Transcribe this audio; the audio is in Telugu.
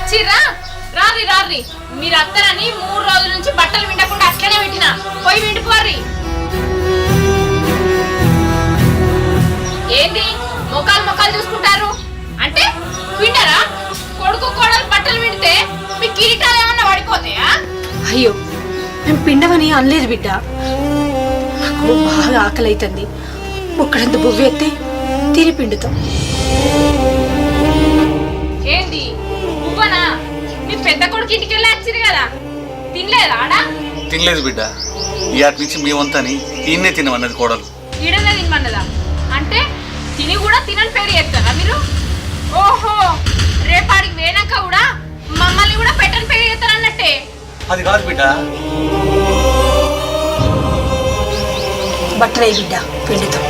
వచ్చిర్రా రారి రారి మీరు అత్తరని 3 రోజుల నుంచి బట్టలు విండకుండా అట్లనే పెట్టినా పోయి విండిపోర్రి. ఏంది మొక్కలు చూసుకుంటారు అంటే వింటారా? కొడుకు కోడలు బట్టలు విండితే మీ కిరీటాలు ఏమన్నా పడిపోతాయా? అయ్యో మేము పిండమని అనలేదు బిడ్డ. నాకు బాగా ఆకలి అవుతుంది. ఒక్కడంత బువ్వి ఎత్తే తిని పిండుతాం. ఏంది నువ్వనా? మీ పెద్ద కొడుకు ఇంటికి వెళ్ళి వచ్చిరు కదా, తినలేదా ఆడా? తినలేదు బిడ్డ. ఇయాటి నుంచి మేమంతాని ఈయన్నే తినమన్నది కోడలు. ఈడనే తినమన్నదా? అంటే తిని కూడా తినని పేరు చేస్తారా మీరు? ఓహో, రేపాడికి వేనాక కూడా మమ్మల్ని కూడా పెట్టని పేరు చేస్తారన్నట్టే. అది కాదు బిడ్డ. బట్టలే బిడ్డ పిండుతాం.